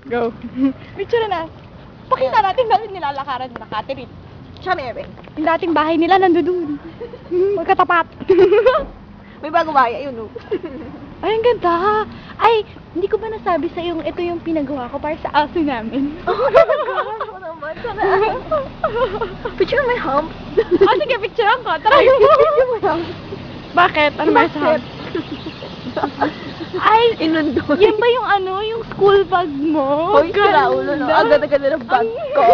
Go. Picture na. Pakita natin natin nilalakaran na Catherine. Siya, Mary. Yung dating bahay nila nandoon. Magkatapat. May bagong bahay, ayun, oh. Ay, ang ganda. Ay, hindi ko ba nasabi sa yung ito yung pinagawa ko para sa aso namin? Ako naman, sana. Picture my hump. Sige, picturean ko. Tara. Picture my hump. Bakit? Ano ba sa Ay, Inundol. yan ba yung ano, yung school bag mo? Hoy, sira ulo, no? Ang ganda-ganda ng bag ko.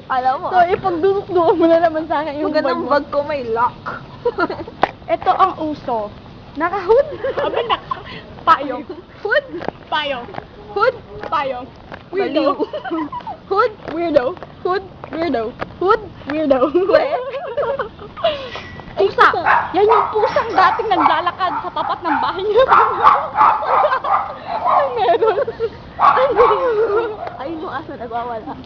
Alam mo, So, ipagduduk-duk mo na naman sa akin yung yung bag gandang mo. bag ko may lock. Ito ang uso. Naka-hood. Aba na. Payong. Hood. Payong. Hood. Payong. Baliw. Weirdo. Hood. Weirdo. Hood. Weirdo. Hood. Weirdo. Pusa. Yan yung pusang dating naglalakad sa tapat ng bahay niya. Ay, meron. Ay, yung aso nagwawala.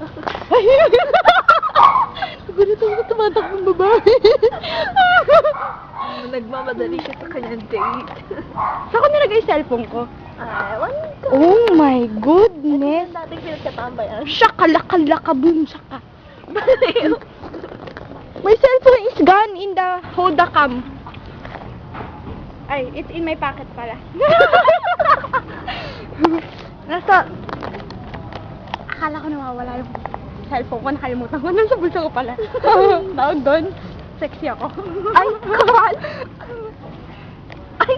Gulat ako tumatakbong babae. Nagmamadali siya sa kanyang date. Saan ko nilagay yung cellphone ko? Ewan ko. Oh my goodness. Yung dating pinagkatambayan. Shakalaka-laka-boom, shaka. My cellphone is gone in the Hoda cam. Ay, it's in my pocket pala. Nasa... Akala ko nawawala yung cellphone ko. Nakalimutan ko. Nasa bulsa ko pala. Tawag doon. Sexy ako. Ay, God! Ay,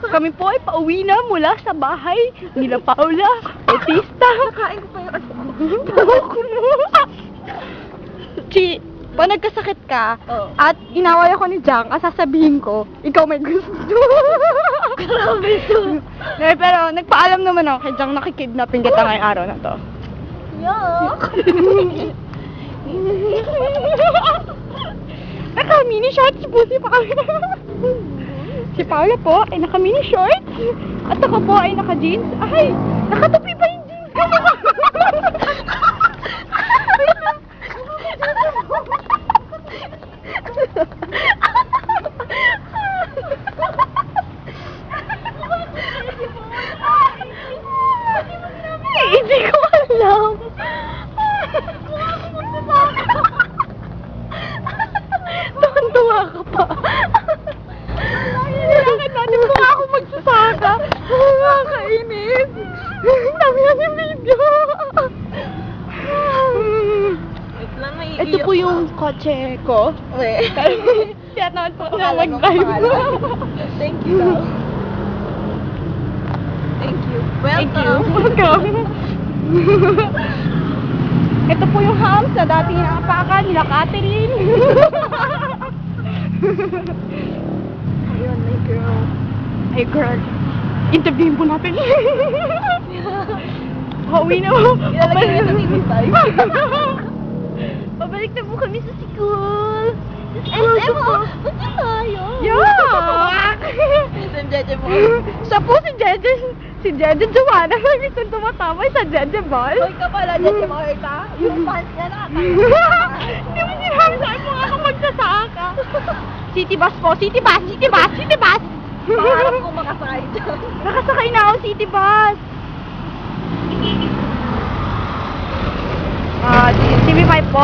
Kami po ay pauwi na mula sa bahay nila Paula, Bautista. nakain ko pa yung Chi, pag nagkasakit ka, Oh. at inaway ako ni Jang, sasabihin ko, ikaw may gusto. Grabe to. Pero nagpaalam naman ako kay Jang, nakikidnapin kita ngayong araw na to. Yuck! Naka-mini shorts po si Paula. Si Paula po ay naka-mini shorts. At ako po ay naka-jeans. Ay, nakatupi pa yung jeans ko. Hindi ko alam. Tuwan-tuwa ka pa. Kailangan natin mukha ako magsasaka. Nakakainis. Sabi na yung video. Wait lang, may Ito po yung kotse ko. Wait. Kaya naman po na Pangalan mo, mag-drive. pangalan. Thank you, daw. Thank you. Thank you. Welcome. Welcome. Ito po yung hams na dati nakapakan nila Catherine. Ayun, my girl. Hey girl, interviewin po natin. Pauwi na po. Ilalagay na sa TV5. Pabalik na po kami sa school. SM mo? Punta tayo. Yeah! Minsan, Jeje mo. Siya po si Jeje. Si Jeje Joanna. Minsan tumatama sa Jeje Ball. Hoy ka pala, Jeje mo, ka? Yung pants niya na. Hindi mo sinabi sa akin kung ako magsasaka. City bus po. City bus. City bus. City bus. Pangarap ko makasakay dyan. Nakasakay na ako city bus. TV5 po.